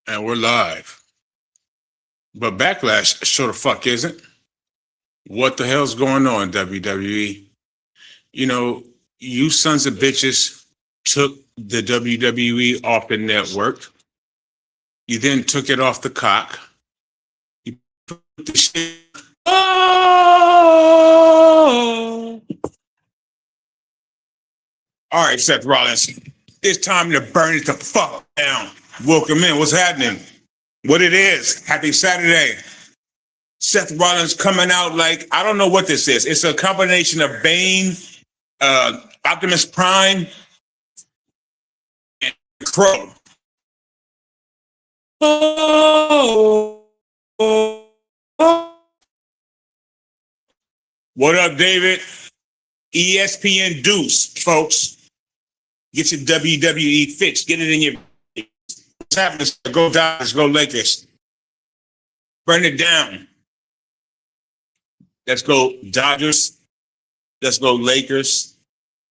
And we're live. But Backlash sure the fuck isn't. What the hell's going on, WWE? You know, you sons of bitches took the WWE off the network. You then took it off the cock. You put the shit. Oh! All right, Seth Rollins. It's time to burn it the fuck down. Welcome in. What's happening? What it is. Happy Saturday. Seth Rollins coming out like, I don't know what this is. It's a combination of Bane, Optimus Prime, and Crow. What up, David? ESPN Deuce, folks. Get your WWE fix. Get it in your... What's happening? Go Dodgers, go Lakers. Burn it down. Let's go Dodgers. Let's go Lakers.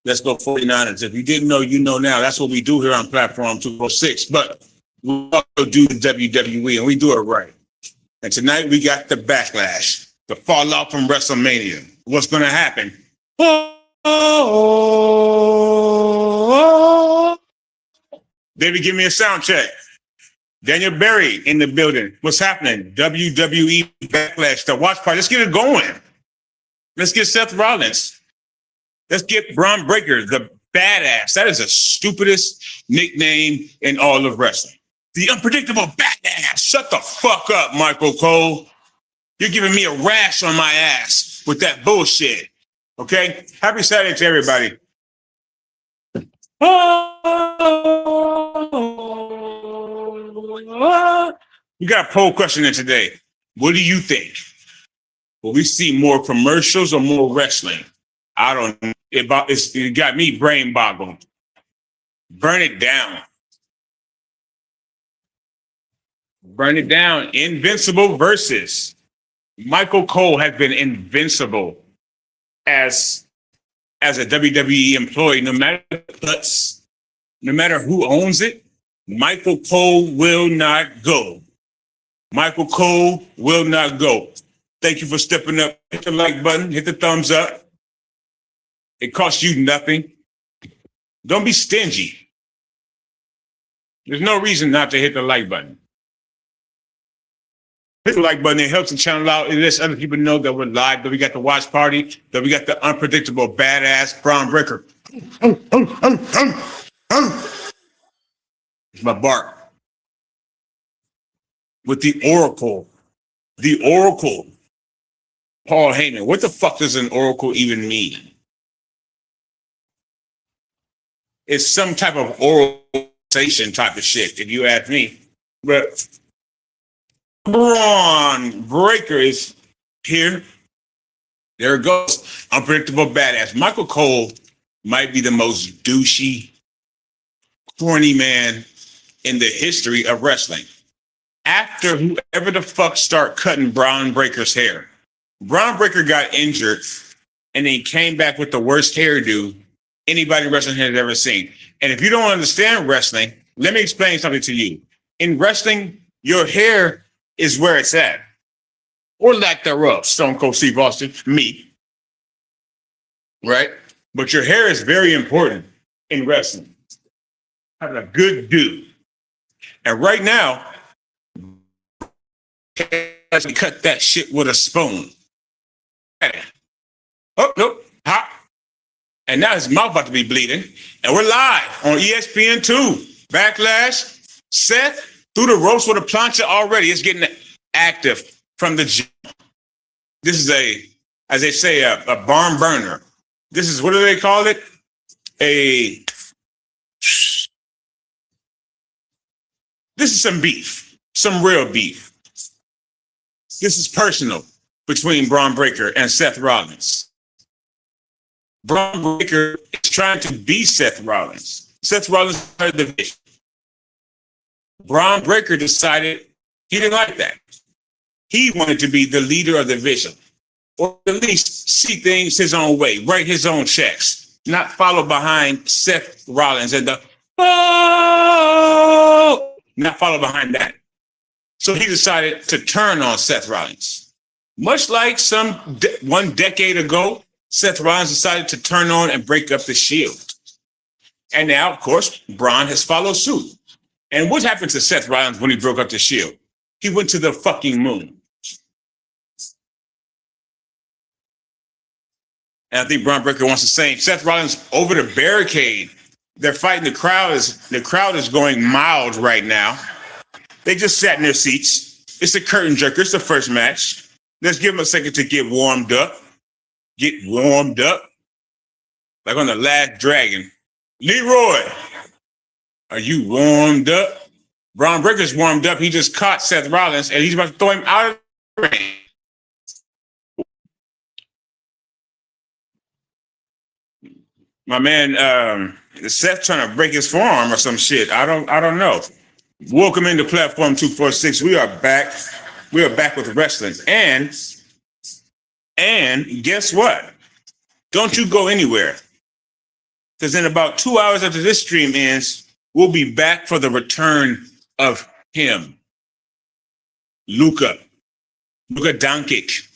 Let's go 49ers. If you didn't know, you know now. That's what we do here on Platform 206. But we also do the WWE, and we do it right. And tonight we got the Backlash, the fallout from WrestleMania. What's going to happen? David, give me a sound check. Daniel Berry in the building. What's happening? WWE Backlash, the watch party. Let's get it going. Let's get Seth Rollins. Let's get Braun Breaker, the badass. That is the stupidest nickname in all of wrestling. The unpredictable badass. Shut the fuck up, Michael Cole. You're giving me a rash on my ass with that bullshit. Okay? Happy Saturday to everybody. We got a poll question in today. What do you think? Will we see more commercials or more wrestling? I don't know. It got me brain boggled. Burn it down. Burn it down. Invincible versus Michael Cole has been invincible as a WWE employee, no matter who owns it. Michael Cole will not go. Michael Cole will not go. Thank you for stepping up. Hit the like button. Hit the thumbs up. It costs you nothing. Don't be stingy. There's no reason not to hit the like button. Hit the like button. It helps the channel out. It lets other people know that we're live, that we got the watch party, that we got the unpredictable badass Braun Breaker. It's my bark. With the Oracle. The Oracle. Paul Heyman. What the fuck does an Oracle even mean? It's some type of oralization type of shit, if you ask me. But Braun Breaker is here. There it goes. Unpredictable badass. Michael Cole might be the most douchey, corny man in the history of wrestling. After whoever the fuck start cutting Braun Breaker's hair. Braun Breaker got injured and then he came back with the worst hairdo anybody in wrestling has ever seen. And if you don't understand wrestling, let me explain something to you. In wrestling, your hair is where it's at. Or lack thereof. Stone Cold Steve Austin, me. Right? But your hair is very important in wrestling. Having a good do. And right now, let's cut that shit with a spoon. Oh, nope. Hot. And now his mouth about to be bleeding. And we're live on ESPN2. Backlash. Seth through the ropes with a plancha already. It's getting active from the gym. This is as they say, a barn burner. This is, what do they call it? This is some beef. Some real beef. This is personal between Braun Breaker and Seth Rollins. Braun Breaker is trying to be Seth Rollins. Seth Rollins heard the vision. Braun Breaker decided he didn't like that. He wanted to be the leader of the vision, or at least see things his own way, write his own checks, not follow behind Seth Rollins and the, oh, not follow behind that. So he decided to turn on Seth Rollins. Much like one decade ago, Seth Rollins decided to turn on and break up the Shield. And now, of course, Braun has followed suit. And what happened to Seth Rollins when he broke up the Shield? He went to the fucking moon. And I think Braun Breaker wants the same. Seth Rollins over the barricade. They're fighting. The crowd is going mild right now. They just sat in their seats. It's a curtain jerker. It's the first match. Let's give them a second to get warmed up. Get warmed up. Like on the Last Dragon. Leroy, are you warmed up? Braun Breaker's warmed up. He just caught Seth Rollins and he's about to throw him out of the ring. My man, Seth trying to break his forearm or some shit. I don't know. Welcome into Platform 246. We are back. We are back with wrestling. And guess what? Don't you go anywhere. Because in about 2 hours after this stream ends, we'll be back for the return of him. Luka Doncic.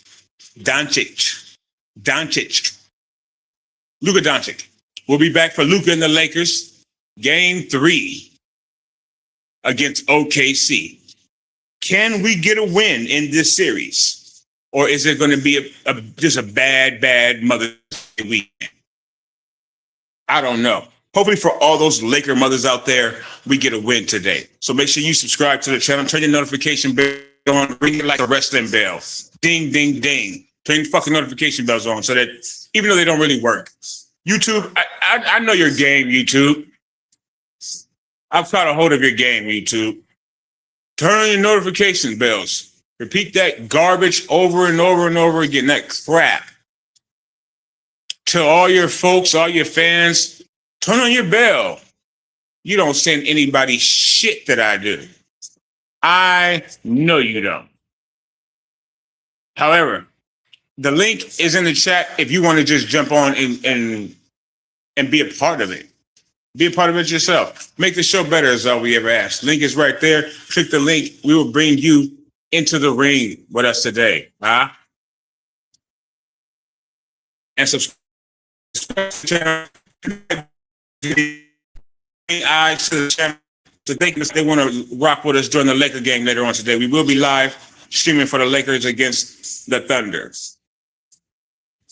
Luka Doncic. We'll be back for Luka and the Lakers. Game 3 against OKC. Can we get a win in this series? Or is it going to be just a bad Mother's Day weekend? I don't know. Hopefully for all those Laker mothers out there, we get a win today. So make sure you subscribe to the channel. Turn your notification bell on. Ring it like a wrestling bell. Ding, ding, ding. Turn your fucking notification bells on so that even though they don't really work. YouTube, I know your game, YouTube. I've caught a hold of your game, YouTube. Turn on your notification bells. Repeat that garbage over and over and over again, that crap. To all your folks, all your fans, turn on your bell. You don't send anybody shit that I do. I know you don't. However, the link is in the chat if you want to just jump on and be a part of it. Be a part of it yourself. Make the show better is all we ever ask. Link is right there. Click the link. We will bring you into the ring with us today. Huh? And subscribe to the channel. Eyes to the channel. To think if they want to rock with us during the Laker game later on today. We will be live streaming for the Lakers against the Thunder.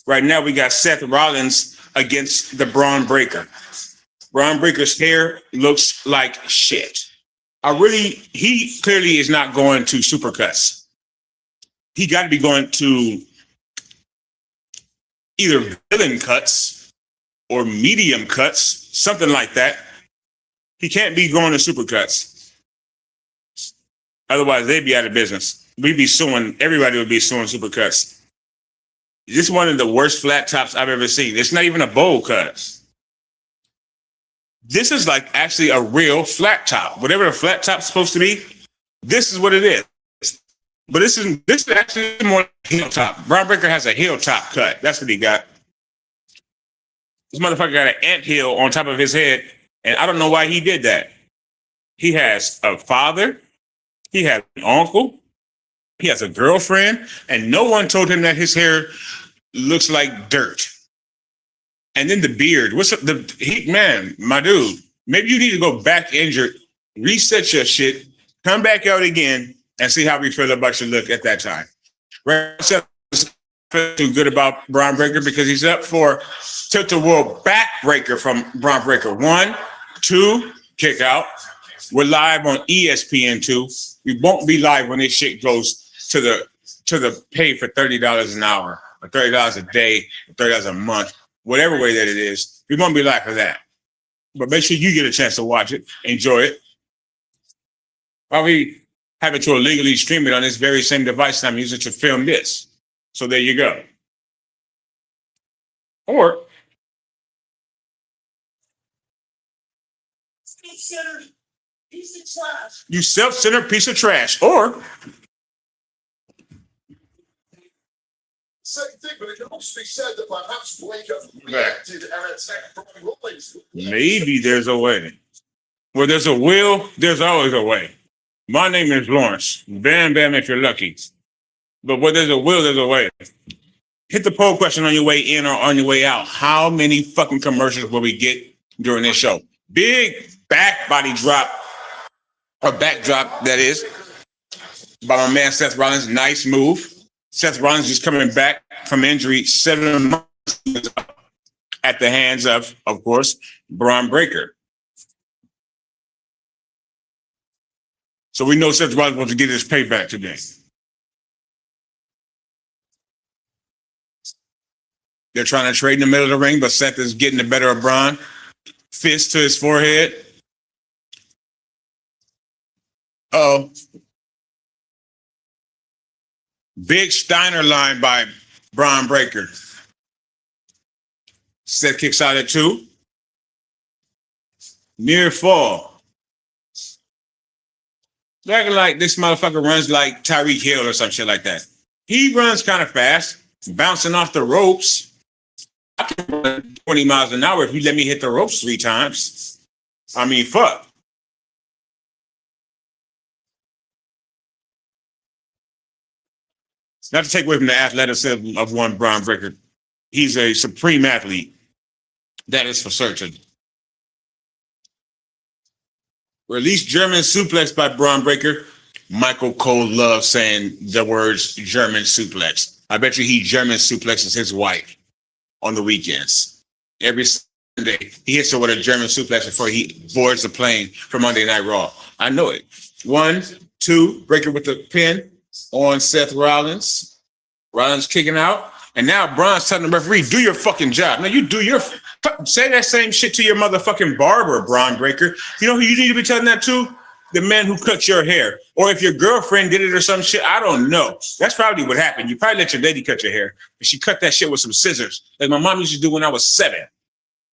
Right now, we got Seth Rollins against the Braun Breaker. Braun Breaker's hair looks like shit. He clearly is not going to Supercuts. He got to be going to either villain cuts or medium cuts, something like that. He can't be going to Supercuts. Otherwise, they'd be out of business. We'd be suing, everybody would be suing Supercuts. This is one of the worst flat tops I've ever seen. It's not even a bowl cut. This is like actually a real flat top. Whatever a flat top's supposed to be, this is what it is. But this is actually more like a heel top. Braun Breaker has a heel top cut. That's what he got. This motherfucker got an anthill on top of his head, and I don't know why he did that. He has a father, he has an uncle, he has a girlfriend, and no one told him that his hair looks like dirt. And then the beard. What's up? Man, my dude, maybe you need to go back injured, reset your shit, come back out again, and see how we feel about your look at that time. Right? Feel good about Braun Breaker because he's up for Tilt-A-Whirl backbreaker from Braun Breaker. 1, 2, kick out. We're live on ESPN2. We won't be live when this shit goes to the pay for $30 an hour or $30 a day, $30 a month, whatever way that it is. We won't be live for that. But make sure you get a chance to watch it, enjoy it. Probably having to illegally stream it on this very same device I'm using to film this. So there you go. Or self-centered piece of trash. You self-centered piece of trash. Or same thing, but it can also be said that perhaps Blake reacted and attacked Brian Rollins. Maybe there's a way. Where there's a will, there's always a way. My name is Lawrence. Bam, bam, if you're lucky. But where there's a will, there's a way. Hit the poll question on your way in or on your way out. How many fucking commercials will we get during this show? Big back body drop, or backdrop, that is, by my man Seth Rollins. Nice move. Seth Rollins just coming back from injury 7 months at the hands of course, Braun Breaker. So we know Seth Rollins wants to get his payback today. They're trying to trade in the middle of the ring, but Seth is getting the better of Braun. Fist to his forehead. Oh. Big Steiner line by Braun Breaker. Seth kicks out at 2. Near fall. Like this motherfucker runs like Tyreek Hill or some shit like that. He runs kind of fast, bouncing off the ropes. I can run 20 miles an hour if you let me hit the ropes 3 times. I mean, fuck. Not to take away from the athleticism of one Braun Breaker. He's a supreme athlete. That is for certain. Released German suplex by Braun Breaker. Michael Cole loves saying the words German suplex. I bet you he German suplexes his wife on the weekends. Every Sunday, he hits her with a German suplex before he boards the plane for Monday Night Raw. I know it. 1, 2, Breaker with the pin on Seth Rollins. Rollins kicking out. And now Braun's telling the referee, do your fucking job. Now you do your... Say that same shit to your motherfucking barber, Braun Breaker. You know who you need to be telling that to? The man who cut your hair. Or if your girlfriend did it or some shit, I don't know. That's probably what happened. You probably let your lady cut your hair. And she cut that shit with some scissors, like my mom used to do when I was 7.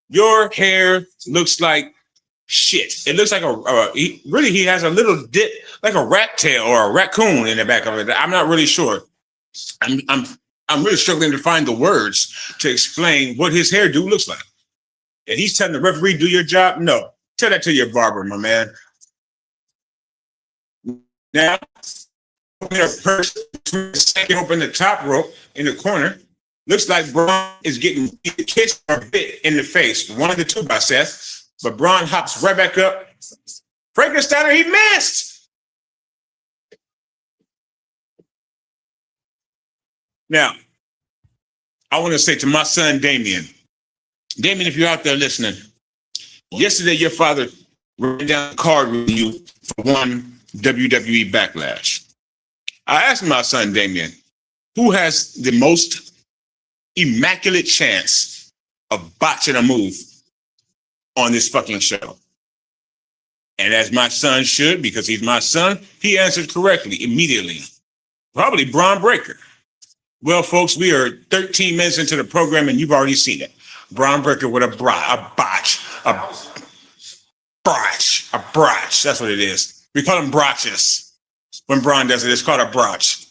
Your hair looks like shit. It looks like he has a little dip, like a rat tail or a raccoon in the back of it. I'm not really sure. I'm really struggling to find the words to explain what his hairdo looks like. And he's telling the referee, do your job? No. Tell that to your barber, my man. Now, open the top rope in the corner. Looks like Braun is getting kissed or bit in the face. 1 of the 2 by Seth. But Braun hops right back up. Frankensteiner, he missed. Now, I want to say to my son, Damien, if you're out there listening, yesterday your father ran down the card with you for one WWE Backlash. I asked my son, Damien, who has the most immaculate chance of botching a move on this fucking show? And as my son should, because he's my son, he answered correctly immediately. Probably Braun Breaker. Well, folks, we are 13 minutes into the program, and you've already seen it. Braun Breaker with a botch. That's what it is. We call them brotches. When Braun does it, it's called a brotch.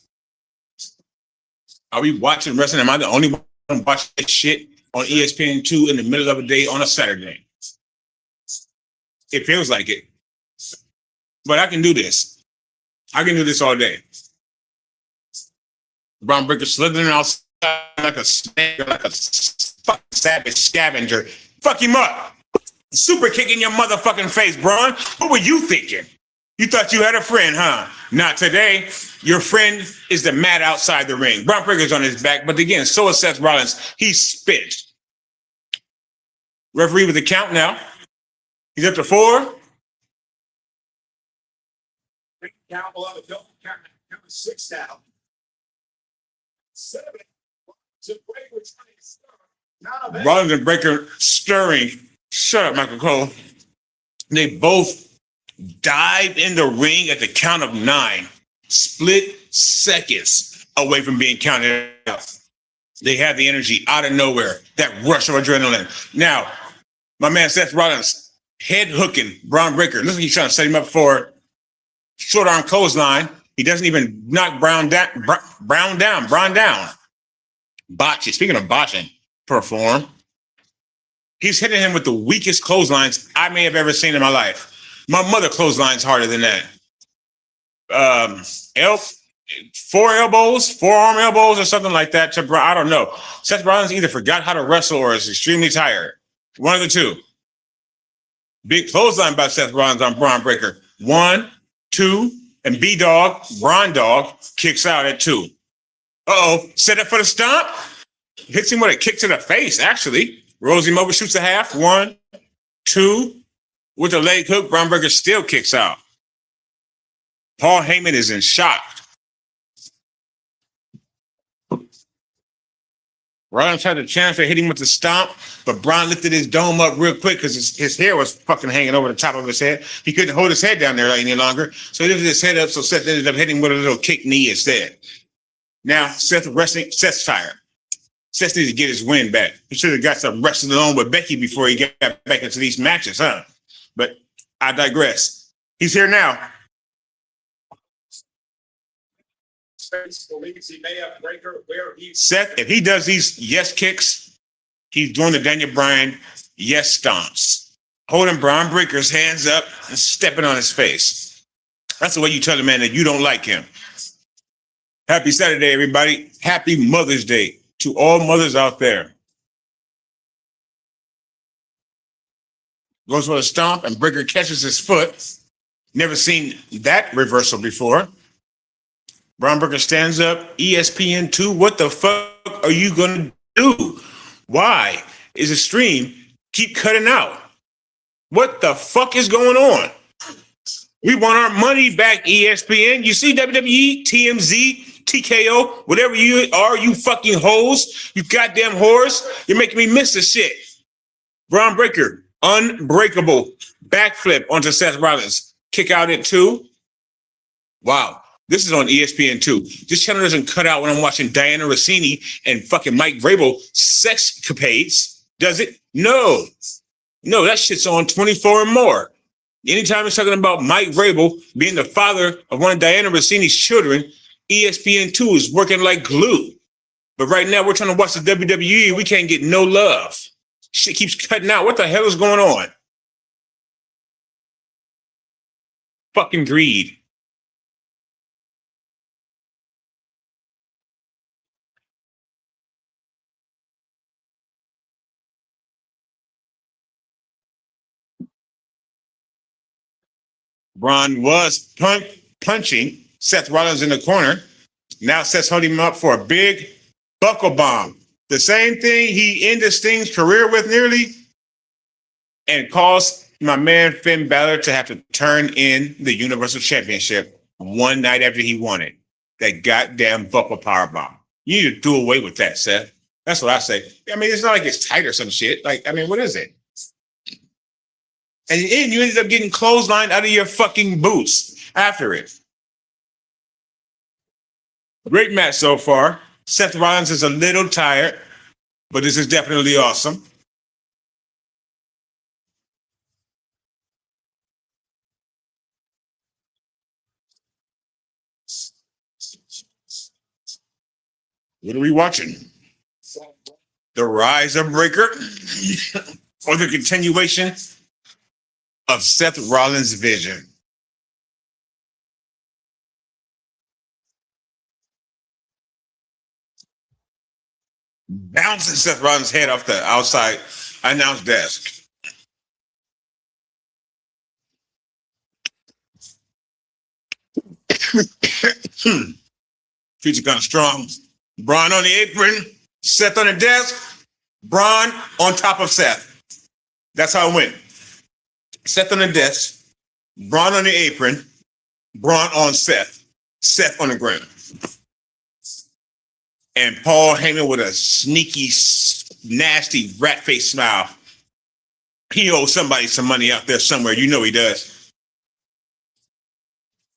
Are we watching wrestling? Am I the only one watching that shit on ESPN2 in the middle of the day on a Saturday? It feels like it. But I can do this. I can do this all day. Braun Breaker slithering outside like a snake, like a fucking savage scavenger. Fuck him up. Super kick in your motherfucking face, Braun. What were you thinking? You thought you had a friend, huh? Not today. Your friend is the mat outside the ring. Braun Breaker's on his back, but again, so is Seth Rollins. He spit. Referee with the count now. He's up to 4. Count below the double count. Count 6 now. 7. To Breaker trying to stir. Rollins and Breaker stirring. Shut up, Michael Cole. They both dive in the ring at the count of 9. Split seconds away from being counted out. They have the energy out of nowhere. That rush of adrenaline. Now, my man Seth Rollins head hooking Braun Breaker. Looks like he's trying to set him up for short arm clothesline. He doesn't even knock Braun down. Botching. Speaking of botching, perform. He's hitting him with the weakest clotheslines I may have ever seen in my life. My mother clotheslines harder than that. el- forearm elbows, or something like that. To I don't know. Seth Rollins either forgot how to wrestle or is extremely tired. One of the two. Big clothesline by Seth Rollins on Braun Breaker. 1, 2, and B-Dog, Braun Dog, kicks out at 2. Uh-oh, set up for the stomp. Hits him with a kick to the face, actually. Rolls him over, shoots a half. 1, 2. With a leg hook, Braun Breaker still kicks out. Paul Heyman is in shock. Rollins had a chance to hit him with the stomp, but Braun lifted his dome up real quick because his hair was fucking hanging over the top of his head. He couldn't hold his head down there any longer, so he lifted his head up, so Seth ended up hitting with a little kick knee instead. Now, Seth's tired. Seth needs to get his win back. He should have got some wrestling on with Becky before he got back into these matches, huh? But I digress. He's here now. Seth, if he does these yes kicks, he's doing the Daniel Bryan yes stomps. Holding Braun Breaker's hands up and stepping on his face. That's the way you tell a man that you don't like him. Happy Saturday, everybody. Happy Mother's Day to all mothers out there. Goes for a stomp and Breaker catches his foot. Never seen that reversal before. Braun Breaker stands up. ESPN2, what the fuck are you going to do? Why is the stream keep cutting out? What the fuck is going on? We want our money back, ESPN. You see WWE, TMZ, TKO, whatever you are, you fucking hoes, you goddamn whores. You're making me miss the shit. Braun Breaker, unbreakable backflip onto Seth Rollins. Kick out at 2. Wow. This is on ESPN2. This channel doesn't cut out when I'm watching Diana Rossini and fucking Mike Vrabel sexcapades, does it? No. No, that shit's on 24 and more. Anytime it's talking about Mike Vrabel being the father of one of Diana Rossini's children, ESPN2 is working like glue. But right now we're trying to watch the WWE. We can't get no love. Shit keeps cutting out. What the hell is going on? Fucking greed. Braun was punching Seth Rollins in the corner. Now Seth's holding him up for a big buckle bomb. The same thing he ended Sting's career with nearly and caused my man Finn Balor to have to turn in the Universal Championship one night after he won it. That goddamn buckle power bomb. You need to do away with that, Seth. That's what I say. I mean, it's not like it's tight or some shit. Like, I mean, what is it? And you ended up getting clotheslined out of your fucking boots after it. Great match so far. Seth Rollins is a little tired, but this is definitely awesome. What are we watching? The Rise of Breaker or the continuation of Seth Rollins' vision? Bouncing Seth Rollins' head off the outside announce desk. Feature kind of strong. Braun on the apron, Seth on the desk, Braun on top of Seth. That's how it went. Seth on the desk, Braun on the apron, Braun on Seth, Seth on the ground. And Paul Heyman with a sneaky, nasty rat face smile. He owes somebody some money out there somewhere. You know he does.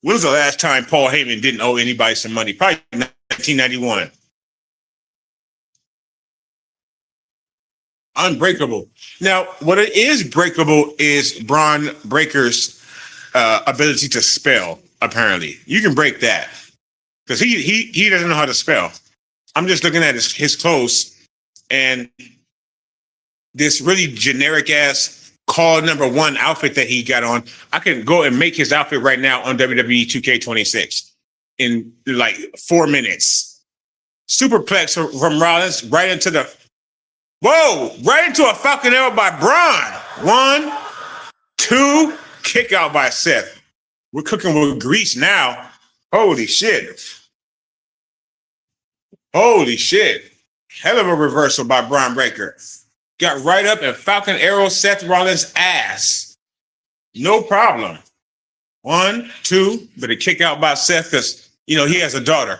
When was the last time Paul Heyman didn't owe anybody some money? Probably 1991. Unbreakable. Now, what it is breakable is Braun Breaker's ability to spell, apparently. You can break that. Because he doesn't know how to spell. I'm just looking at his clothes, and this really generic ass call number one outfit that he got on. I can go and make his outfit right now on WWE 2K26 in like 4 minutes. Superplex from Rollins right into the right into a Falcon Arrow by Braun. 1, 2, kick out by Seth. We're cooking with grease now. Holy shit. Holy shit. Hell of a reversal by Braun Breaker. Got right up and Falcon Arrow Seth Rollins' ass. No problem. 1, 2, but a kick out by Seth because, you know, he has a daughter.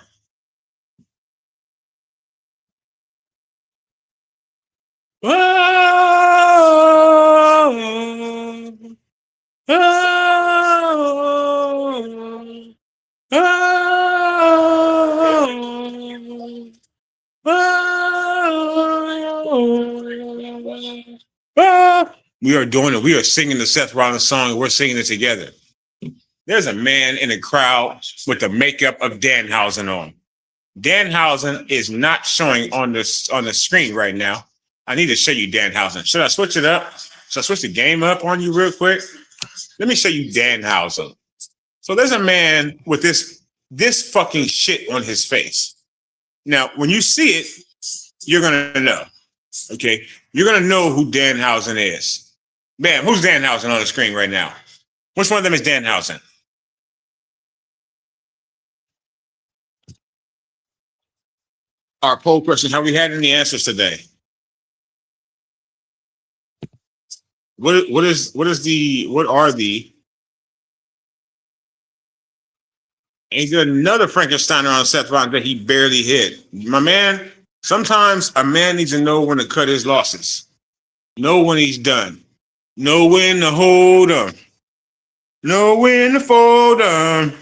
We are doing it. We are singing the Seth Rollins song and we're singing it together. There's a man in the crowd with the makeup of Danhausen on. Danhausen is not showing on the screen right now. I need to show you Danhausen. Should I switch it up? Should I switch the game up on you real quick? Let me show you Danhausen. So there's a man with this fucking shit on his face. Now, when you see it, you're gonna know. Okay, you're gonna know who Danhausen is. Bam, who's Danhausen on the screen right now? Which one of them is Danhausen? Our poll question: have we had any answers today? What are the? Ain't there another Frankensteiner on Seth Rollins that he barely hit? My man, sometimes a man needs to know when to cut his losses. Know when he's done. Know when to hold on. Know when to fold on.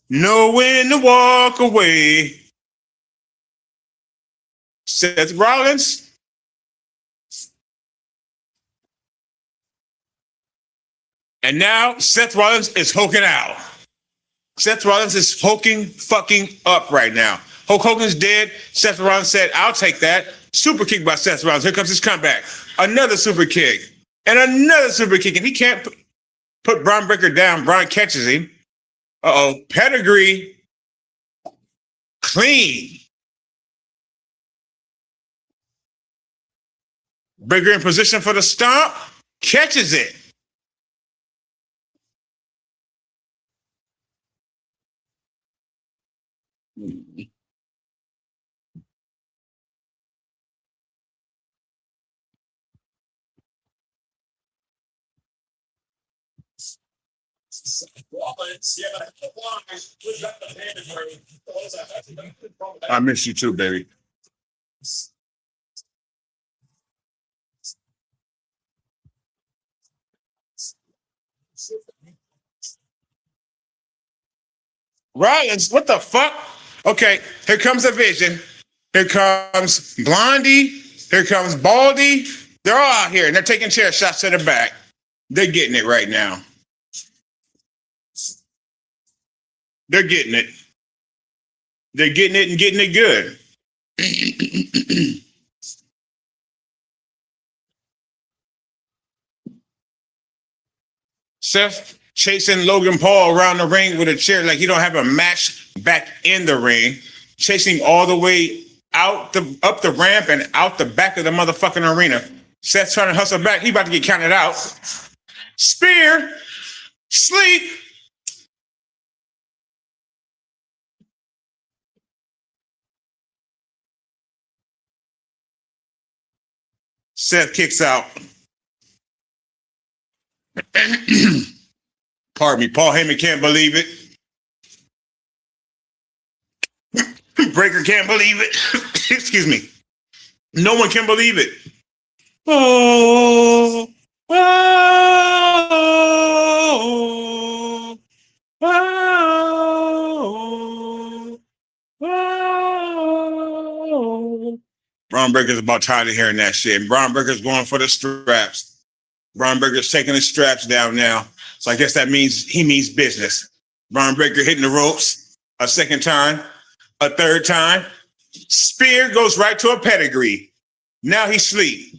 Know when to walk away. Seth Rollins. And now Seth Rollins is hulking out. Seth Rollins is hulking fucking up right now. Hulk Hogan's dead. Seth Rollins said, I'll take that. Super kick by Seth Rollins. Here comes his comeback. Another super kick. And another super kick. And he can't put Braun Breaker down. Braun catches him. Uh-oh. Pedigree. Clean. Breaker in position for the stomp. Catches it. I miss you too, baby. Rollins, what the fuck? Okay, here comes a vision. Here comes Blondie. Here comes Baldy. They're all out here and they're taking chair shots to the back. They're getting it right now. They're getting it. They're getting it and getting it good. Seth chasing Logan Paul around the ring with a chair like he don't have a match back in the ring. Chasing all the way up the ramp and out the back of the motherfucking arena. Seth's trying to hustle back. He about to get counted out. Spear. Sleep. Seth kicks out. Pardon me. Paul Heyman can't believe it. Breaker can't believe it. Excuse me. No one can believe it. Oh, oh, oh, oh. Braun Breaker's about tired of hearing that shit. And Braun Breaker's going for the straps. Braun Breaker's taking the straps down now. So I guess that means he means business. Braun Breaker hitting the ropes a second time, a third time. Spear goes right to a pedigree. Now he's asleep.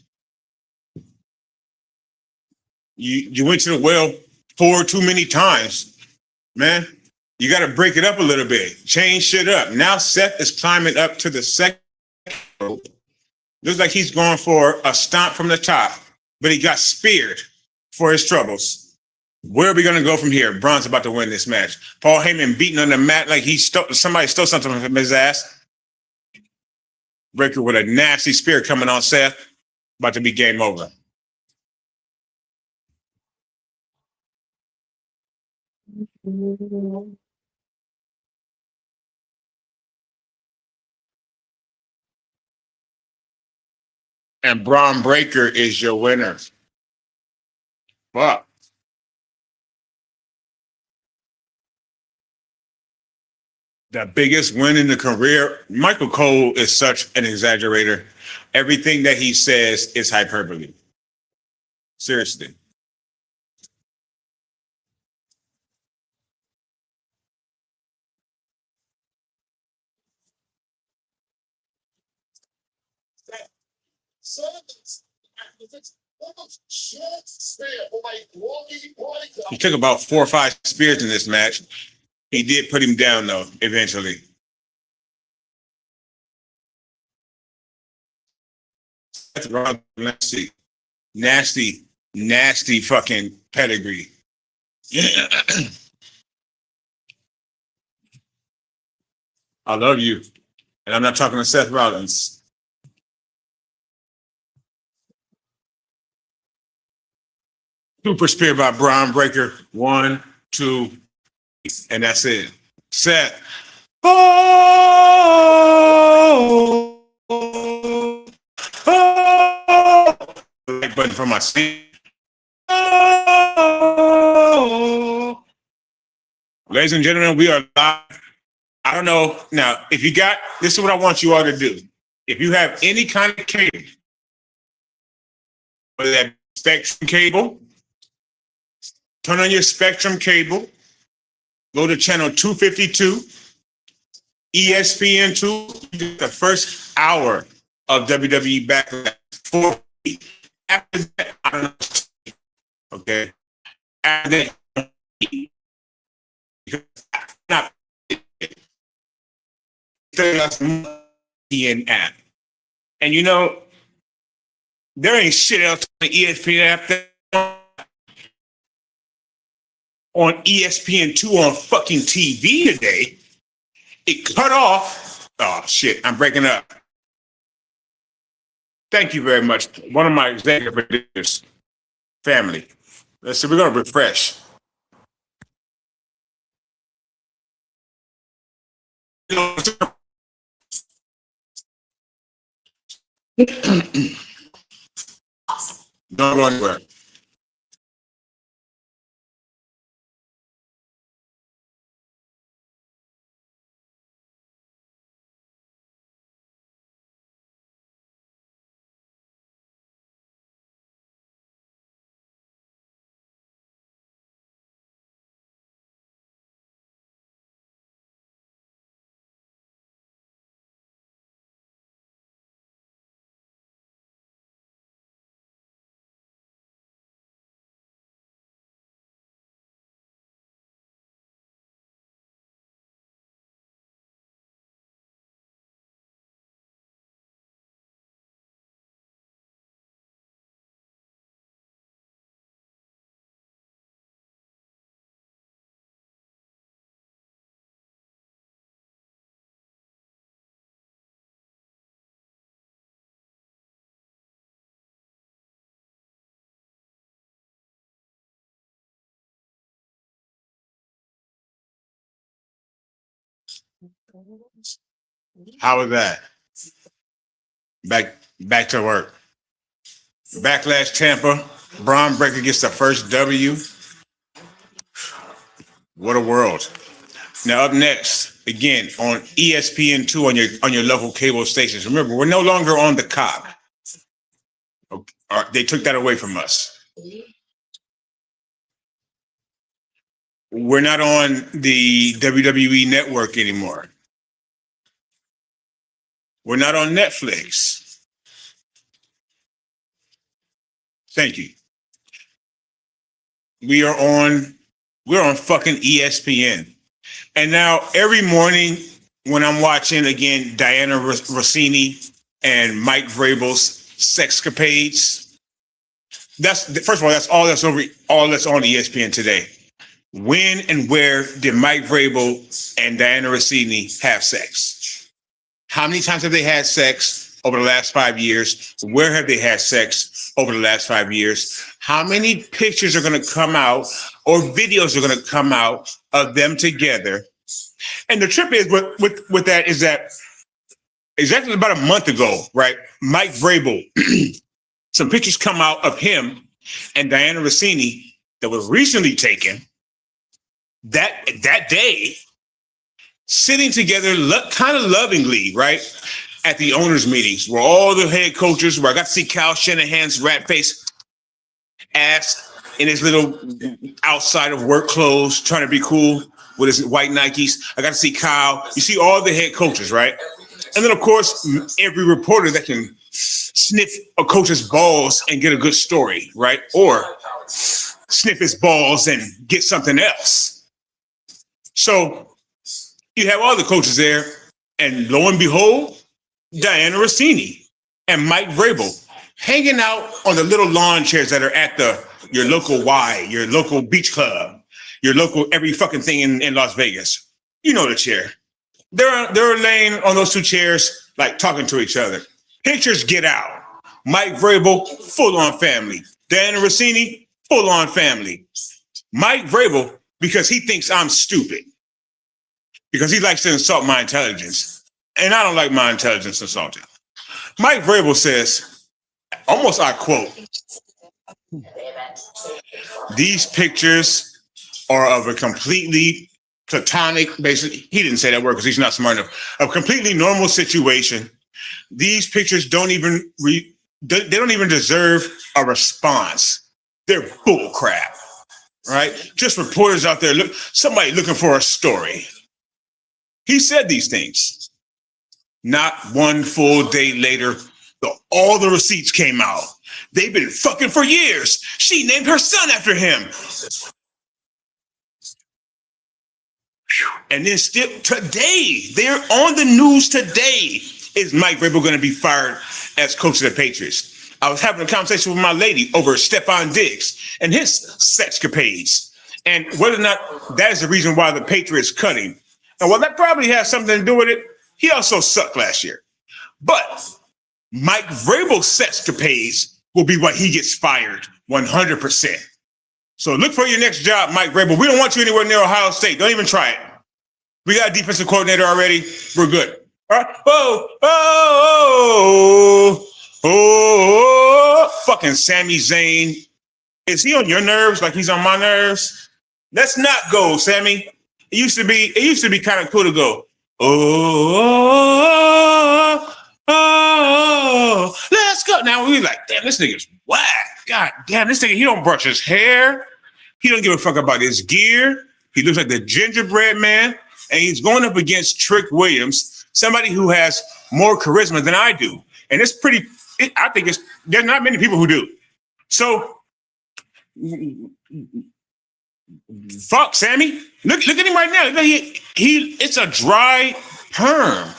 You went to the well 4 too many times, man. You got to break it up a little bit, change shit up. Now Seth is climbing up to the second rope. Looks like he's going for a stomp from the top, but he got speared for his troubles. Where are we going to go from here? Braun's about to win this match. Paul Heyman beating on the mat like somebody stole something from his ass. Breaker with a nasty spear coming on Seth. About to be game over. And Braun Breaker is your winner. Fuck. The biggest win in the career. Michael Cole is such an exaggerator. Everything that he says is hyperbole. Seriously. He took about 4 or 5 spears in this match. He did put him down, though, eventually. Nasty, nasty, nasty fucking pedigree. I love you. And I'm not talking to Seth Rollins. Super spear by Braun Breaker. 1, 2, and that's it. Seth. Oh, like button for my seat. Oh. Ladies and gentlemen, we are live. I don't know. Now, if you got, this is what I want you all to do. If you have any kind of cable, whether that Spectrum cable, turn on your Spectrum cable, go to channel 252, ESPN2, the first hour of WWE Backlash for free. After that, I don't know. Okay. After that, because I'm not ESPN app. And you know, there ain't shit else on the ESPN app on ESPN2 on fucking TV today. It cut off. Oh shit, I'm breaking up. Thank you very much. One of my executive producers, family. Let's see, we're gonna refresh. Don't go anywhere. How was that? Back to work. Backlash Tampa. Braun Breaker gets the first W. What a world. Now up next, again, on ESPN2 on your local cable stations. Remember, we're no longer on the Cobb. They took that away from us. We're not on the WWE network anymore. We're not on Netflix. Thank you. we're on fucking ESPN. And now every morning when I'm watching again Diana Rossini and Mike Vrabel's sexcapades, that's first of all, that's all that's on ESPN today. When and where did Mike Vrabel and Diana Rossini have sex? How many times have they had sex over the last 5 years? Where have they had sex over the last 5 years? How many pictures are going to come out or videos are going to come out of them together? And the trip is with that is that exactly about a month ago, right? Mike Vrabel, some pictures come out of him and Diana Rossini that was recently taken that day, sitting together kind of lovingly, right? At the owners' meetings where all the head coaches, where I got to see Kyle Shanahan's rat face ass in his little outside of work clothes, trying to be cool with his white Nikes. I got to see Kyle. You see all the head coaches, right? And then, of course, every reporter that can sniff a coach's balls and get a good story, right? Or sniff his balls and get something else. So you have all the coaches there, and lo and behold, Diana Rossini and Mike Vrabel hanging out on the little lawn chairs that are at your local Y, your local beach club, your local every fucking thing in Las Vegas. You know the chair. They're laying on those two chairs, like talking to each other. Pictures get out. Mike Vrabel, full-on family. Diana Rossini, full-on family. Mike Vrabel, because he thinks I'm stupid. Because he likes to insult my intelligence. And I don't like my intelligence insulted. Mike Vrabel says, almost I quote, "These pictures are of a completely platonic, basically," he didn't say that word because he's not smart enough, "a completely normal situation. These pictures don't even deserve a response. They're bull crap," right? Just reporters out there, somebody looking for a story. He said these things. Not one full day later, all the receipts came out. They've been fucking for years. She named her son after him. And then still today, they're on the news today. Is Mike Vrabel going to be fired as coach of the Patriots? I was having a conversation with my lady over Stephon Diggs and his sexcapades, and whether or not that is the reason why the Patriots cut him. And while that probably has something to do with it, he also sucked last year. But Mike Vrabel's sexcapades will be why he gets fired 100%. So look for your next job, Mike Vrabel. We don't want you anywhere near Ohio State. Don't even try it. We got a defensive coordinator already. We're good. All right. Fucking Sami Zayn. Is he on your nerves like he's on my nerves? Let's not go, Sammy. It used to be kind of cool to go, let's go. Now we like, damn, this nigga's whack. God damn, this nigga, he don't brush his hair. He don't give a fuck about his gear. He looks like the gingerbread man. And he's going up against Trick Williams, somebody who has more charisma than I do. And I think there's not many people who do. So, fuck, Sammy. Look at him right now. It's a dry perm.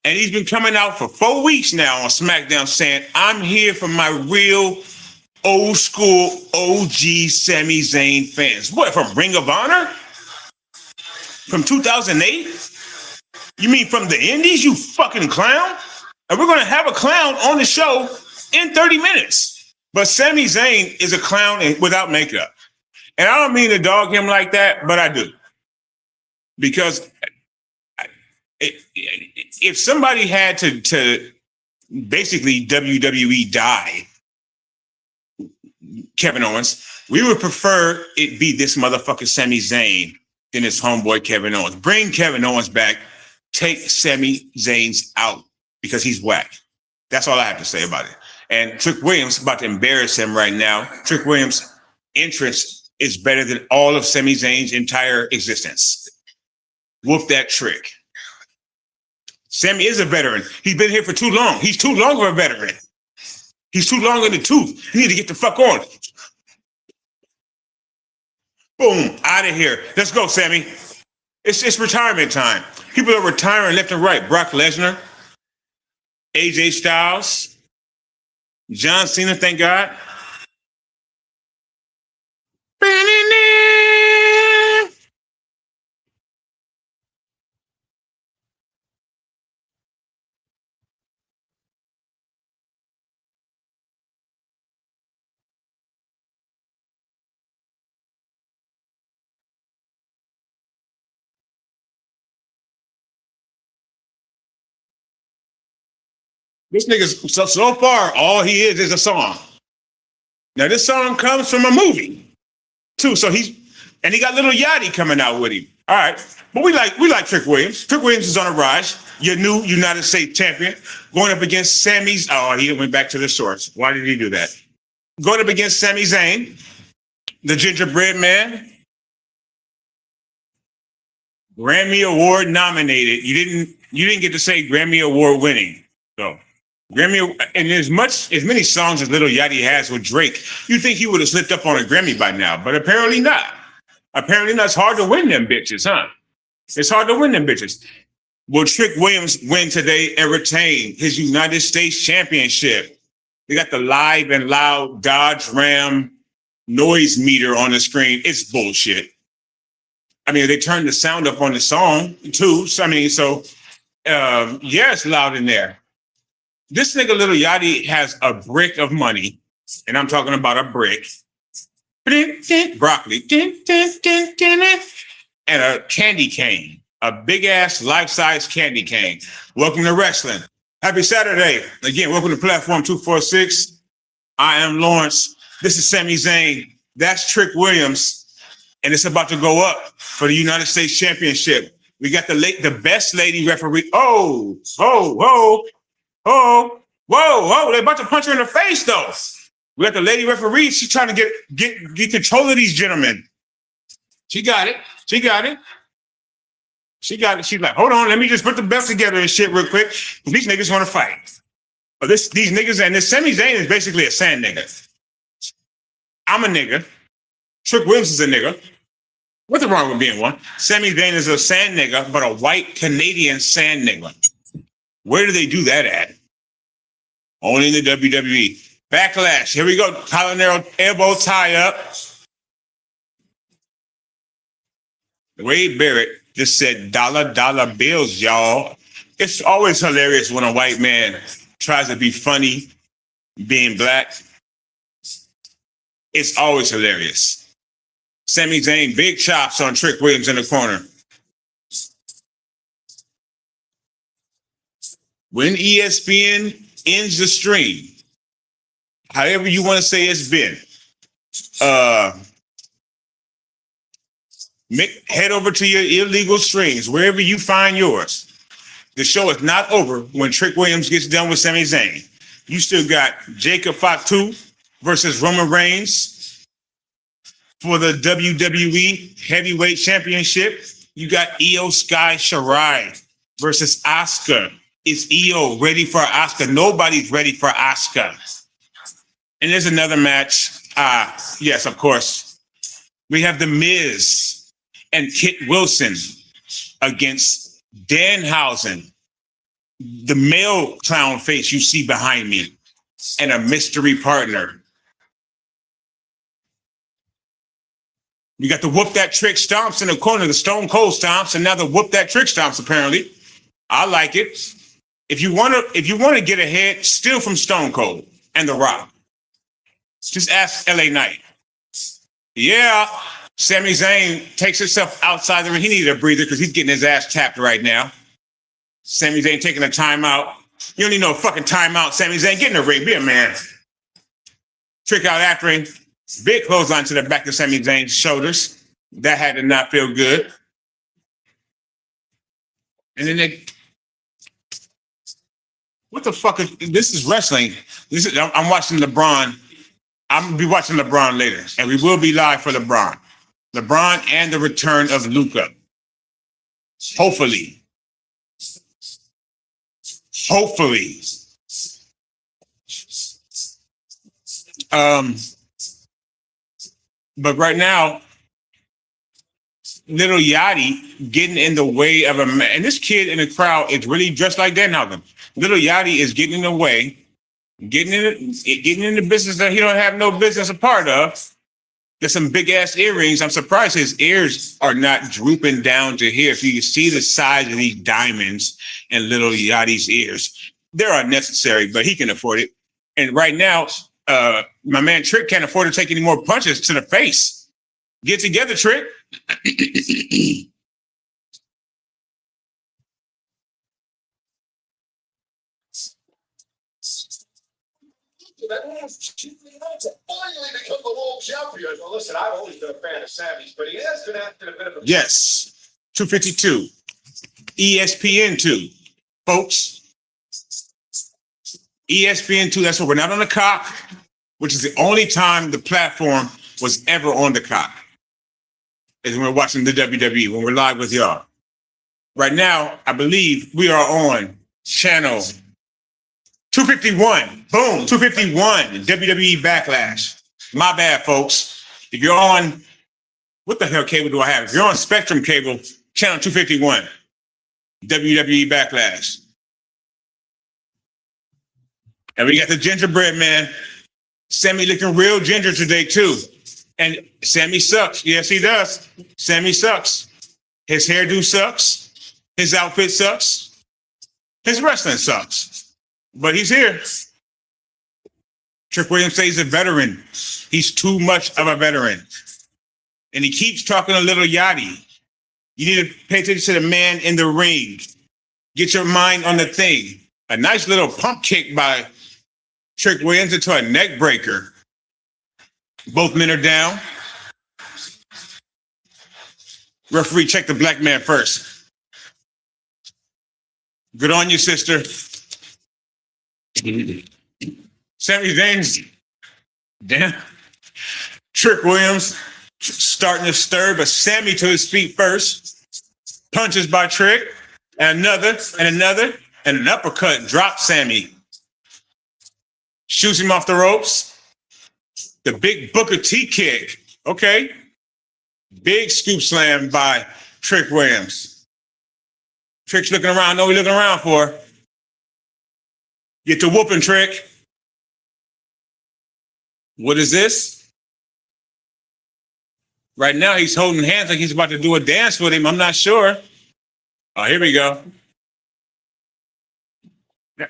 And he's been coming out for 4 weeks now on SmackDown saying, "I'm here for my real old school OG Sami Zayn fans." What, from Ring of Honor? From 2008? You mean from the Indies, you fucking clown? And we're going to have a clown on the show in 30 minutes. But Sami Zayn is a clown without makeup. And I don't mean to dog him like that, but I do. Because if somebody had to basically WWE die Kevin Owens, we would prefer it be this motherfucker Sami Zayn than his homeboy Kevin Owens. Bring Kevin Owens back. Take Sami Zayn's out because he's whack. That's all I have to say about it. And Trick Williams about to embarrass him right now. Trick Williams' entrance is better than all of Sami Zayn's entire existence. Whoop that trick. Sammy is a veteran. He's been here for too long. He's too long of a veteran. He's too long in the tooth. You need to get the fuck on. Boom, out of here. Let's go, Sammy. It's retirement time. People are retiring left and right. Brock Lesnar, AJ Styles, John Cena, thank God. This nigga's so far, all he is a song. Now this song comes from a movie too, so he got Little Yachty coming out with him. All right, but we like Trick Williams. Trick Williams is on a rise. Your new United States champion going up against Sammy's. Oh, he went back to the source. Why did he do that? Going up against Sami Zayn, the Gingerbread Man, Grammy Award nominated. You didn't get to say Grammy Award winning. So Grammy, and as many songs as Little Yachty has with Drake, you think he would have slipped up on a Grammy by now, but apparently not. Apparently not. It's hard to win them bitches, huh? It's hard to win them bitches. Will Trick Williams win today and retain his United States Championship? They got the live and loud Dodge Ram noise meter on the screen. It's bullshit. I mean, they turned the sound up on the song too. So, yeah, it's loud in there. This nigga Little Yachty has a brick of money, and I'm talking about a brick. Broccoli. And a candy cane. A big-ass, life-size candy cane. Welcome to wrestling. Happy Saturday. Again, welcome to Platform 246. I am Lawrence. This is Sami Zayn. That's Trick Williams. And it's about to go up for the United States Championship. We got the best lady referee. Oh, they're about to punch her in the face, though. We got the lady referee. She's trying to get control of these gentlemen. She got it. She's like, hold on, let me just put the belt together and shit real quick. These niggas want to fight. But these niggas, and this Sami Zayn is basically a sand nigga. I'm a nigga. Trick Williams is a nigga. What's wrong with being one? Sami Zayn is a sand nigga, but a white Canadian sand nigga. Where do they do that at? Only in the WWE. Backlash. Here we go. Collar elbow tie up. Wade Barrett just said dollar bills, y'all. It's always hilarious when a white man tries to be funny being black. It's always hilarious. Sami Zayn, big chops on Trick Williams in the corner. When ESPN ends the stream, however you want to say it's been, head over to your illegal streams, wherever you find yours. The show is not over when Trick Williams gets done with Sami Zayn. You still got Jacob Fatu versus Roman Reigns for the WWE Heavyweight Championship. You got Io Sky Shirai versus Asuka. Is Io ready for Asuka? Nobody's ready for Asuka. And there's another match. Yes, of course. We have The Miz and Kit Wilson against Danhausen, the male clown face you see behind me, and a mystery partner. You got the Whoop That Trick stomps in the corner, the Stone Cold stomps, and now the Whoop That Trick stomps, apparently. I like it. If you want to get ahead, steal from Stone Cold and The Rock. Just ask LA Knight. Yeah, Sami Zayn takes himself outside the ring. He needed a breather because he's getting his ass tapped right now. Sami Zayn taking a timeout. You don't need no fucking timeout, Sami Zayn. Get in the ring. Be a man. Trick out after him. Big clothesline to the back of Sami Zayn's shoulders. That had to not feel good. And then what the fuck is this? Is wrestling. I'm watching LeBron. I'm gonna be watching LeBron later, and we will be live for LeBron. LeBron and the return of Luka. Hopefully. But right now, Little Yachty getting in the way of a man. And this kid in the crowd is really dressed like Danhausen. Little Yachty is getting in the way, getting in the business that he don't have no business a part of. There's some big ass earrings. I'm surprised his ears are not drooping down to here. If you can see the size of these diamonds in Little Yachty's ears, they're unnecessary, but he can afford it. And right now, my man Trick can't afford to take any more punches to the face. Get together, Trick. Finally become the world champion. Well, listen, I've always been a fan of Sammy's, but he has been acting a bit of a... Yes, 252, ESPN2, folks. ESPN2, that's what we're not on the cock, which is the only time the platform was ever on the cock, is when we're watching the WWE, when we're live with y'all. Right now, I believe we are on channel 251. Boom, 251, WWE Backlash. My bad, folks. If you're on, what the hell cable do I have? If you're on Spectrum Cable, channel 251, WWE Backlash. And we got the gingerbread man. Sammy looking real ginger today, too. And Sammy sucks. Yes, he does. Sammy sucks. His hairdo sucks. His outfit sucks. His wrestling sucks. But he's here. Trick Williams says he's a veteran. He's too much of a veteran. And he keeps talking a Little Yachty. You need to pay attention to the man in the ring. Get your mind on the thing. A nice little pump kick by Trick Williams into a neck breaker. Both men are down. Referee, check the black man first. Good on you, sister. Sami Zayn's damn. Trick Williams starting to stir, but Sammy to his feet first. Punches by Trick, and another, and another, and an uppercut drops Sammy. Shoots him off the ropes. The big Booker T kick. Okay. Big scoop slam by Trick Williams. Trick's looking around. Know what he's looking around for. Get the whooping, Trick. What is this? Right now, he's holding hands like he's about to do a dance with him. I'm not sure. Oh, here we go.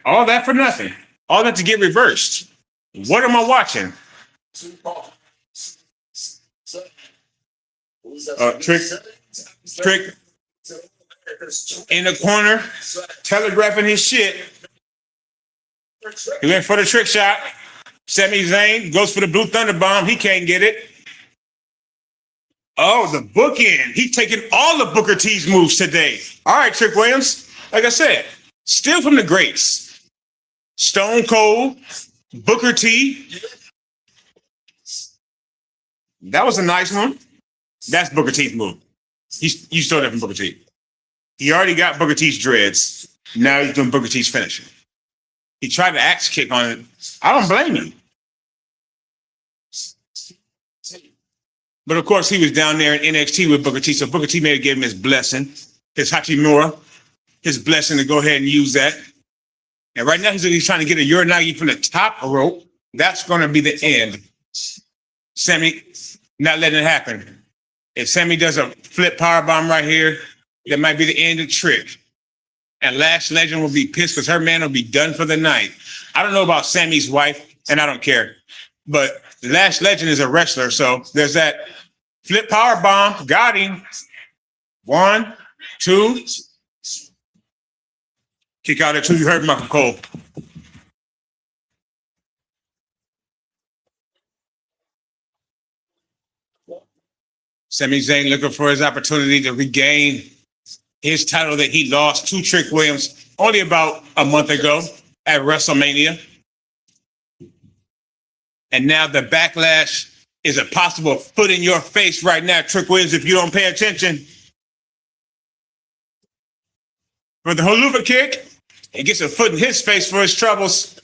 All that for nothing. All that to get reversed. What am I watching? Trick in the corner, telegraphing his shit. He went for the trick shot. Sami Zayn goes for the Blue Thunder Bomb. He can't get it. Oh, the bookend. He's taking all of Booker T's moves today. All right, Trick Williams. Like I said, still from the greats. Stone Cold, Booker T. That was a nice one. That's Booker T's move. You stole that from Booker T. He already got Booker T's dreads. Now he's doing Booker T's finishing. He tried to axe kick on it. I don't blame him. But of course, he was down there in NXT with Booker T, so Booker T may have given him his blessing, his Hachimura, his blessing to go ahead and use that. And right now, he's trying to get a Uranagi from the top rope. That's going to be the end. Sammy not letting it happen. If Sammy does a flip powerbomb right here, that might be the end of Trick. And Lash Legend will be pissed because her man will be done for the night. I don't know about Sammy's wife, and I don't care. But Lash Legend is a wrestler, so there's that flip power bomb. Got him. 1, 2. Kick out at 2. You heard Michael Cole. Sami Zayn looking for his opportunity to regain his title that he lost to Trick Williams only about a month ago at WrestleMania. And now the backlash is a possible foot in your face right now, Trick Williams, if you don't pay attention. For the Haluva kick, he gets a foot in his face for his troubles.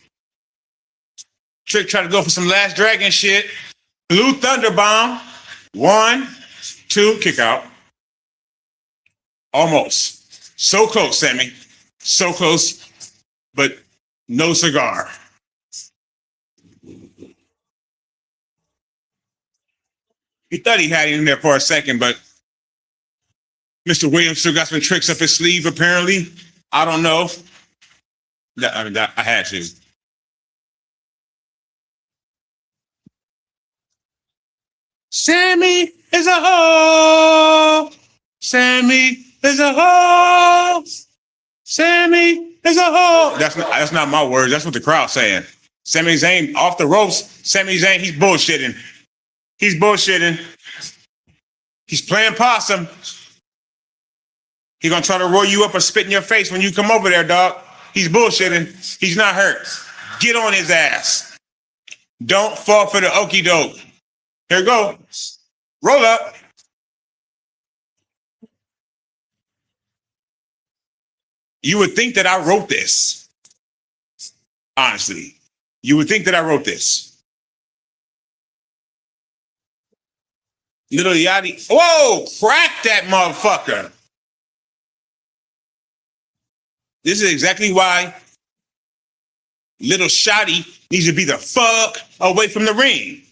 Trick tried to go for some Last Dragon shit. Blue Thunder Bomb. 1, 2, kick out. Almost. So close, Sammy. So close, but no cigar. He thought he had him there for a second, but Mr. Williams still got some tricks up his sleeve, apparently. I don't know. I had to. Sammy is a hoe. Sammy is a hoe. Sammy is a hoe. That's not my words. That's what the crowd's saying. Sami Zayn off the ropes. Sami Zayn, he's bullshitting. He's bullshitting. He's playing possum. He's gonna try to roll you up or spit in your face when you come over there, dog. He's bullshitting. He's not hurt. Get on his ass. Don't fall for the okie doke. Here we go. Roll up. You would think that I wrote this. Honestly. You would think that I wrote this. Little Yachty. Whoa! Crack that motherfucker. This is exactly why Little Shotty needs to be the fuck away from the ring.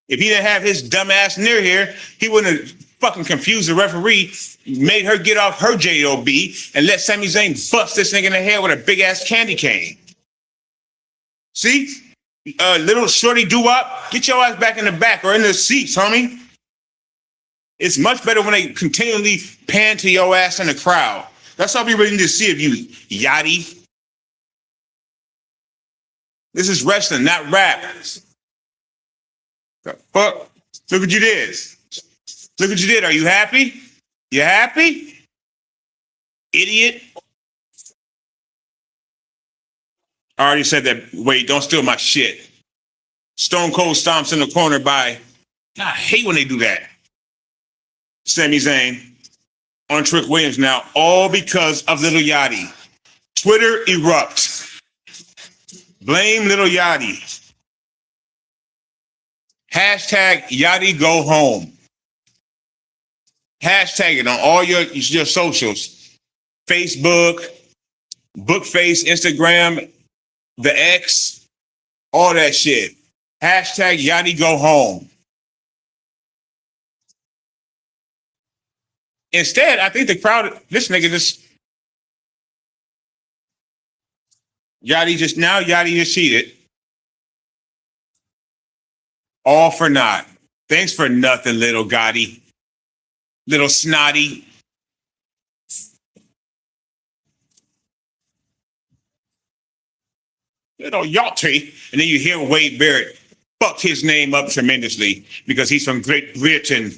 If he didn't have his dumb ass near here, he wouldn't have fucking confused the referee, made her get off her JOB, and let Sami Zayn bust this nigga in the head with a big ass candy cane. See? Little shorty doo-wop, get your ass back in the back or in the seats, homie. It's much better when they continually pan to your ass in the crowd. That's all we really need to see of you, Yachty. This is wrestling, not rap. The fuck? Look what you did. Look what you did. Are you happy? You happy? Idiot. I already said that. Wait, don't steal my shit. Stone Cold stomps in the corner by. God, I hate when they do that. Sami Zayn on Trick Williams now, all because of Little Yachty. Twitter erupt. Blame Little Yachty. Hashtag Yachty go home. Hashtag it on all your socials. Facebook, Bookface, Instagram, the X, all that shit. Hashtag Yachty go home. Instead, I think the crowd, this nigga just, Yachty just cheated. All for naught. Thanks for nothing, little Gotti. Little snotty. Little Yachty. And then you hear Wade Barrett fuck his name up tremendously because he's from Great Britain.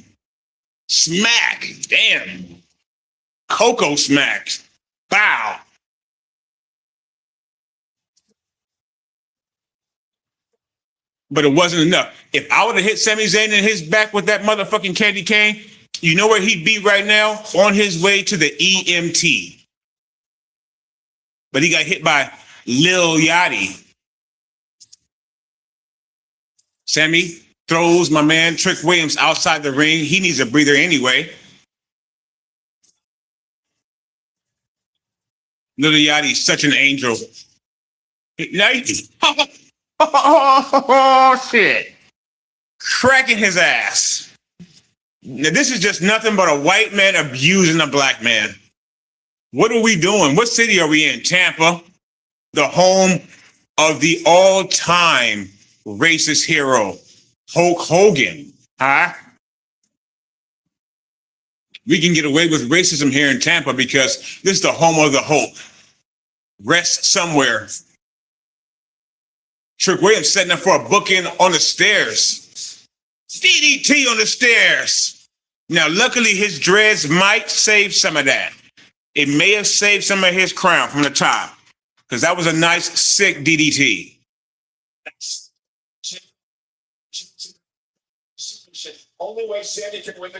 Smack. Damn. Coco smacks. Bow. But it wasn't enough. If I would have hit Sami Zayn in his back with that motherfucking candy cane, you know where he'd be right now? On his way to the EMT. But he got hit by Lil Yachty. Sammy throws my man Trick Williams outside the ring. He needs a breather anyway. Lil Yachty's such an angel. Oh, shit. Cracking his ass. Now, this is just nothing but a white man abusing a black man. What are we doing? What city are we in? Tampa, the home of the all-time racist hero, Hulk Hogan. Huh? We can get away with racism here in Tampa because this is the home of the Hulk. Rest somewhere. Trick Williams setting up for a booking on the stairs. DDT on the stairs. Now, luckily, his dreads might save some of that. It may have saved some of his crown from the top because that was a nice, sick DDT.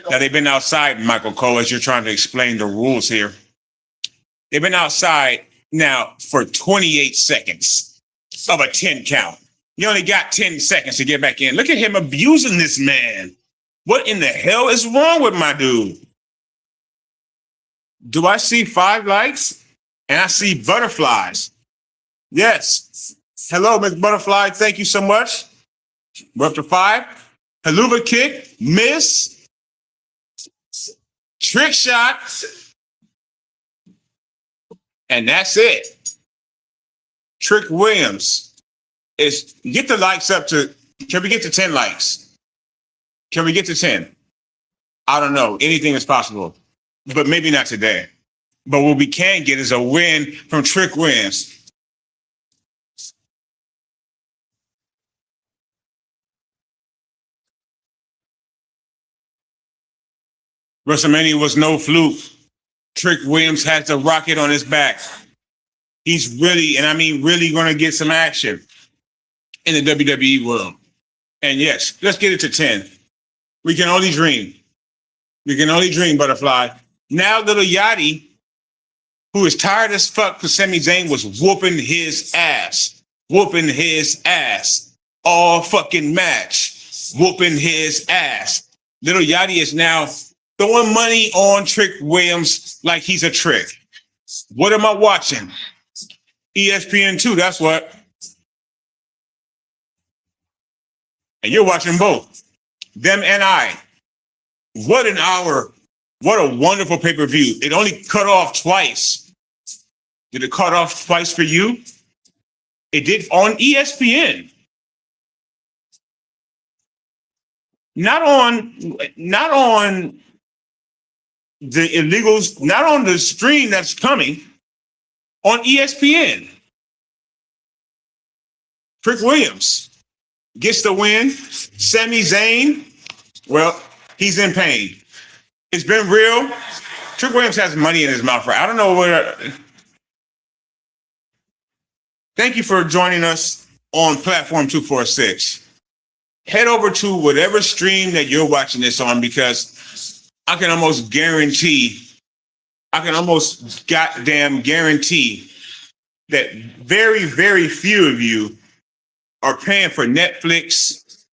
Now, they've been outside, Michael Cole, as you're trying to explain the rules here. They've been outside now for 28 seconds. of a 10 count. You only got 10 seconds to get back in. Look at him abusing this man. What in the hell is wrong with my dude? Do I see 5 likes? And I see butterflies. Yes. Hello, Miss Butterfly. Thank you so much. We're up to 5. Haluva kick. Miss. Trick shot. And that's it. Trick Williams is get the likes up to, can we get to 10 likes? Can we get to 10? I don't know. Anything is possible, but maybe not today. But what we can get is a win from Trick Williams. WrestleMania was no fluke. Trick Williams has the rocket on his back. He's really, and I mean really, going to get some action in the WWE world. And yes, let's get it to 10. We can only dream. We can only dream, Butterfly. Now, little Yachty, who is tired as fuck because Sami Zayn was whooping his ass. Whooping his ass. All fucking match. Whooping his ass. Little Yachty is now throwing money on Trick Williams like he's a trick. What am I watching? ESPN2, that's what. And you're watching both. Them and I. What an hour. What a wonderful pay-per-view. It only cut off twice. Did it cut off twice for you? It did on ESPN. Not on the illegals, not on the stream that's coming, on ESPN. Trick Williams gets the win. Sami Zayn, well, he's in pain. It's been real. Trick Williams has money in his mouth. Right? I don't know where. Thank you for joining us on Platform 246. Head over to whatever stream that you're watching this on, because I can almost goddamn guarantee that very, very few of you are paying for Netflix,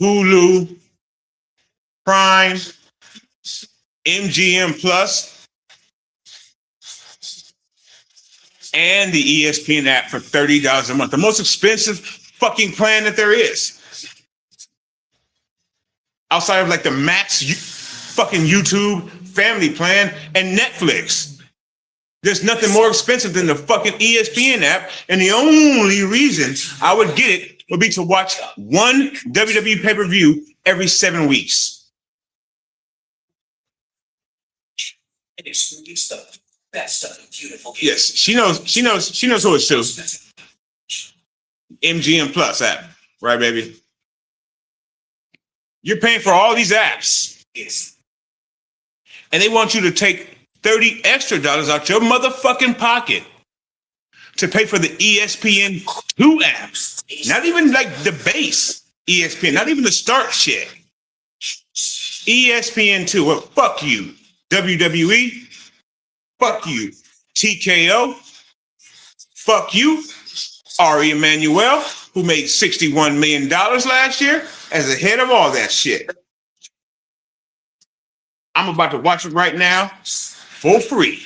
Hulu, Prime, MGM Plus, and the ESPN app for $30 a month. The most expensive fucking plan that there is. Outside of like the Max fucking YouTube family plan and Netflix. There's nothing more expensive than the fucking ESPN app. And the only reason I would get it would be to watch one WWE pay-per-view every 7 weeks. And it's new stuff. That stuff is beautiful. Yes, she knows who it's to. MGM Plus app, right, baby? You're paying for all these apps. Yes. And they want you to take $30 extra out your motherfucking pocket to pay for the ESPN2 apps. Not even like the base ESPN, not even the start shit. ESPN2, well, fuck you. WWE, fuck you. TKO, fuck you. Ari Emanuel, who made $61 million last year as the head of all that shit. I'm about to watch it right now for free.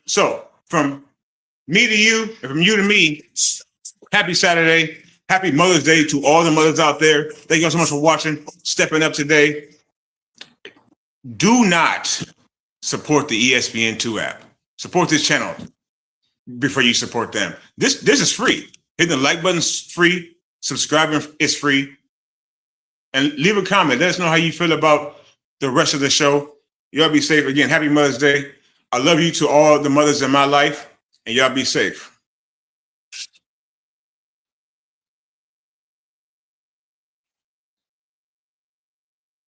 So from me to you, and from you to me, happy Saturday. Happy Mother's Day to all the mothers out there. Thank you all so much for watching, stepping up today. Do not support the ESPN2 app. Support this channel before you support them. This is free. Hitting the like button's free. Subscribing is free. And leave a comment. Let us know how you feel about the rest of the show. Y'all be safe. Again, happy Mother's Day. I love you to all the mothers in my life, and y'all be safe.